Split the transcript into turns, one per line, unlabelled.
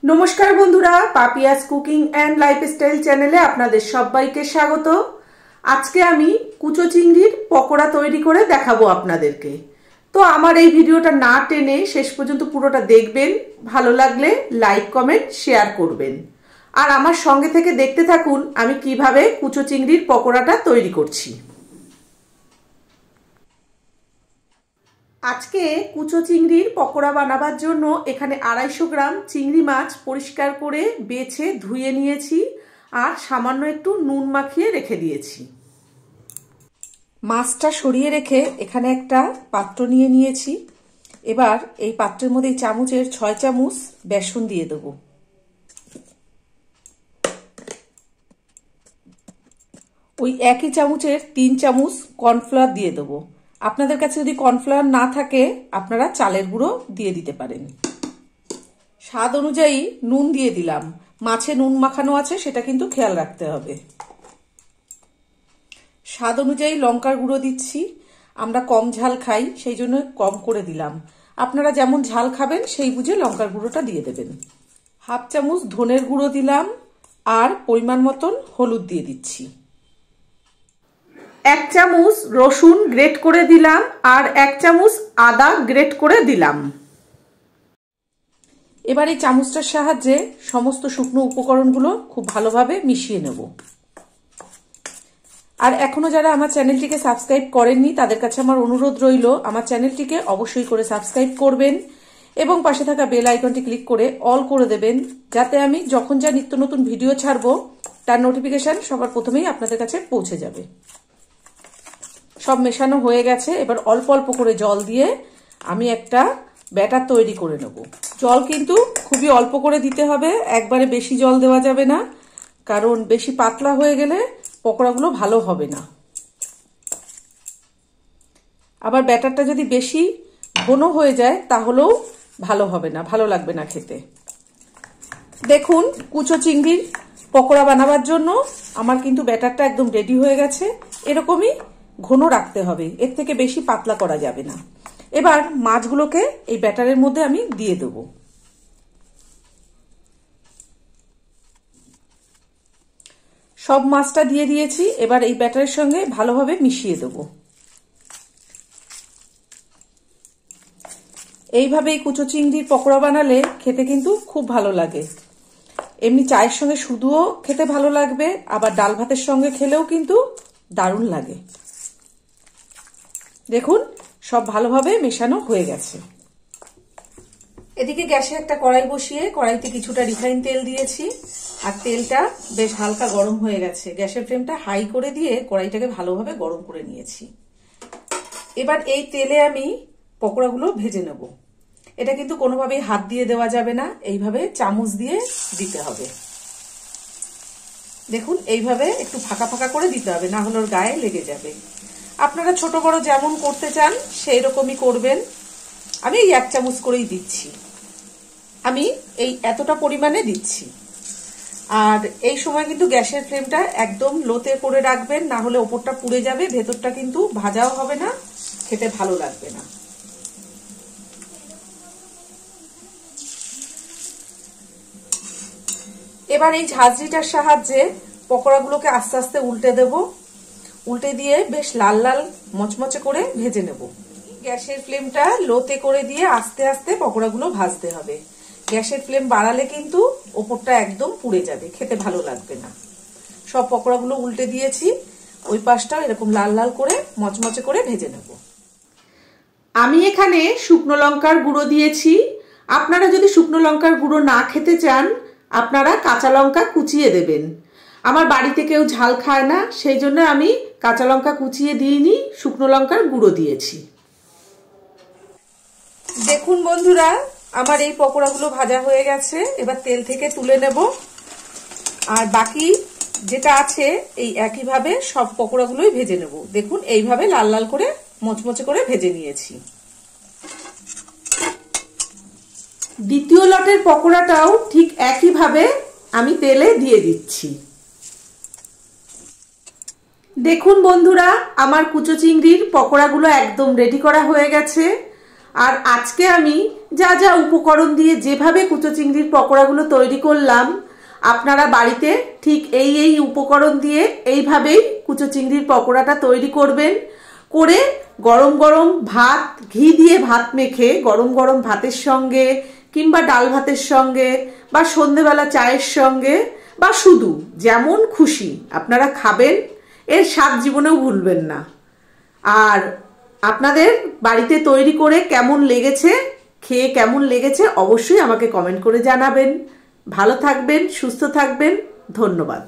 নমস্কার বন্ধুরা, Papiya's cooking and lifestyle চ্যানেলে আপনাদের সবাইকে স্বাগত। আজকে আমি কুচো চিংড়ির পকোড়া তৈরি করে দেখাবো আপনাদেরকে। তো আমার এই ভিডিওটা না টেনে শেষ পর্যন্ত পুরোটা দেখবেন, ভালো লাগলে লাইক কমেন্ট শেয়ার করবেন। আর আমার সঙ্গে থেকে দেখতে থাকুন আমি কিভাবে কুচো চিংড়ির পকোড়াটা তৈরি করছি। আজকে কুচো চিংড়ির পকোড়া বানাবার জন্য এখানে 250 গ্রাম চিংড়ি মাছ পরিষ্কার করে বেছে ধুয়ে নিয়েছি আর সামান্য একটু নুন মাখিয়ে রেখে দিয়েছি। মাছটা সরিয়ে রেখে এখানে একটা পাত্র নিয়ে নিয়েছি। এবার এই পাত্রের মধ্যে চামচের 6 চামচ বেসন দিয়ে দেব। ওই একই চামচের 3 চামচ কর্নফ্লাওয়ার দিয়ে দেবো। আপনাদের কাছে যদি কর্নফ্লাওয়ার না থাকে আপনারা চালের গুঁড়ো দিয়ে দিতে পারেন। স্বাদ অনুযায়ী নুন দিয়ে দিলাম। মাছে নুন মাখানো আছে, সেটা কিন্তু খেয়াল রাখতে হবে। স্বাদ অনুযায়ী লঙ্কার গুঁড়ো দিচ্ছি। আমরা কম ঝাল খাই, সেই জন্য কম করে দিলাম। আপনারা যেমন ঝাল খাবেন সেই বুঝে লঙ্কার গুঁড়োটা দিয়ে দেবেন। হাফ চামচ ধনের গুঁড়ো দিলাম আর পরিমাণ মতন হলুদ দিয়ে দিচ্ছি। 1 চামচ রসুন গ্রেট করে দিলাম আর 1 চামচ আদা গ্রেট করে দিলাম। এবার এই চামচটার সাহায্যে সমস্ত শুকনো উপকরণগুলো খুব ভালোভাবে মিশিয়ে নেব। আর এখনো যারা আমার চ্যানেলটিকে সাবস্ক্রাইব করেননি তাদের কাছে আমার অনুরোধ রইল, আমার চ্যানেলটিকে অবশ্যই করে সাবস্ক্রাইব করবেন এবং পাশে থাকা বেল আইকনটি ক্লিক করে অল করে দেবেন, যাতে আমি যখন যা নিত্য নতুন ভিডিও ছাড়বো তার নোটিফিকেশন সবার প্রথমেই আপনাদের কাছে পৌঁছে যাবে। সব মেশানো হয়ে গেছে। এবার অল্প অল্প করে জল দিয়ে আমি একটা ব্যাটার তৈরি করে নেব। জল কিন্তু খুবই অল্প করে দিতে হবে, একবারে বেশি জল দেওয়া যাবে না, কারণ বেশি পাতলা হয়ে গেলে পকোড়াগুলো ভালো হবে না। আবার ব্যাটারটা যদি বেশি ঘন হয়ে যায় তাহলেও ভালো হবে না, ভালো লাগবে না খেতে। দেখুন, কুচো চিংড়ির পকোড়া বানাবার জন্য আমার কিন্তু ব্যাটারটা একদম রেডি হয়ে গেছে। এরকমই ঘন রাখতে হবে, এর থেকে বেশি পাতলা করা যাবে না। এবার মাছগুলোকে এই ব্যাটারের মধ্যে আমি দিয়ে দেব। সব মাছটা দিয়ে দিয়েছি। এবার এই ব্যাটারের সঙ্গে ভালোভাবে মিশিয়ে দেব। এইভাবে এই কুচো চিংড়ির পকোড়া বানালে খেতে কিন্তু খুব ভালো লাগে। এমনি চায়ের সঙ্গে শুধুও খেতে ভালো লাগবে, আবার ডাল ভাতের সঙ্গে খেলেও কিন্তু দারুণ লাগে। দেখুন, সব ভালোভাবে মেশানো হয়ে গেছে। এদিকে গ্যাসে একটা কড়াই বসিয়ে কড়াইতে কিছুটা রিফাইন তেল দিয়েছি আর তেলটা বেশ হালকা গরম হয়ে গেছে। গ্যাসের ফ্লেমটা হাই করে দিয়ে কড়াইটাকে ভালোভাবে গরম করে নিয়েছি। এবার এই তেলে আমি পকোড়াগুলো ভেজে নেব। এটা কিন্তু কোনোভাবেই হাত দিয়ে দেওয়া যাবে না, এইভাবে চামচ দিয়ে দিতে হবে। দেখুন, এইভাবে একটু ফাঁকা ফাঁকা করে দিতে হবে, না হলে ওর গায়ে লেগে যাবে। আপনারা ছোট বড় যেমন করতে চান সেই রকমই করবেন। আমি এই 1 চামচ করেই দিচ্ছি। আমি এই এতটা পরিমাণে দিচ্ছি। আর এই সময় কিন্তু গ্যাসের ফ্লেমটা একদম লোতে করে রাখবেন, না হলে ওপরটা পুড়ে যাবে, ভেতরটা কিন্তু ভাজাও হবে না, খেতে ভালো লাগবে না। এবার এই ঝাঁঝরিটার সাহায্যে পকোড়াগুলোকে আস্তে আস্তে উল্টে দেব। উল্টে দিয়ে বেশ লাল লাল মচমচে করে ভেজে নেব। গ্যাসের ফ্লেমটা লোতে করে দিয়ে আস্তে আস্তে পকোড়াগুলো ভাজতে হবে। গ্যাসের ফ্লেম বাড়ালে কিন্তু ওপরটা একদম পুড়ে যাবে, খেতে ভালো লাগবে না। সব পকোড়াগুলো উল্টে দিয়েছি, ওই পাশটাও এরকম লাল লাল করে মচমচে করে ভেজে নেব। আমি এখানে শুকনো লঙ্কার গুঁড়ো দিয়েছি। আপনারা যদি শুকনো লঙ্কার গুঁড়ো না খেতে চান আপনারা কাঁচা লঙ্কা কুচিয়ে দেবেন। আমার বাড়িতে কেউ ঝাল খায় না, সেই জন্য আমি কাঁচা লঙ্কা কুচিয়ে দিইনি, শুকনো লঙ্কার গুঁড়ো দিয়েছি। দেখুন বন্ধুরা, আমার এই পকোড়াগুলো ভাজা হয়ে গেছে। এবার তেল থেকে তুলে নেব। আর বাকি যেটা আছে এই একইভাবে সব পকোড়াগুলোই ভেজে নেব। দেখুন, এইভাবে লাল লাল করে মচমচে করে ভেজে নিয়েছি। দ্বিতীয় লটের পকোড়াটাও ঠিক একইভাবে আমি তেলে দিয়ে দিচ্ছি। দেখুন বন্ধুরা, আমার কুচো চিংড়ির পকোড়াগুলো একদম রেডি করা হয়ে গেছে।
আর আজকে আমি যা যা উপকরণ দিয়ে যেভাবে কুচো চিংড়ির পকোড়াগুলো তৈরি করলাম, আপনারা বাড়িতে ঠিক এই উপকরণ দিয়ে এইভাবেই কুচো চিংড়ির পকোড়াটা তৈরি করবেন। করে গরম গরম ভাত, ঘি দিয়ে ভাত মেখে গরম গরম ভাতের সঙ্গে কিংবা ডাল ভাতের সঙ্গে বা সন্ধেবেলা চায়ের সঙ্গে বা শুধু যেমন খুশি আপনারা খাবেন। এর স্বাদ জীবনেও ভুলবেন না। আর আপনাদের বাড়িতে তৈরি করে কেমন লেগেছে, খেয়ে কেমন লেগেছে অবশ্যই আমাকে কমেন্ট করে জানাবেন। ভালো থাকবেন, সুস্থ থাকবেন। ধন্যবাদ।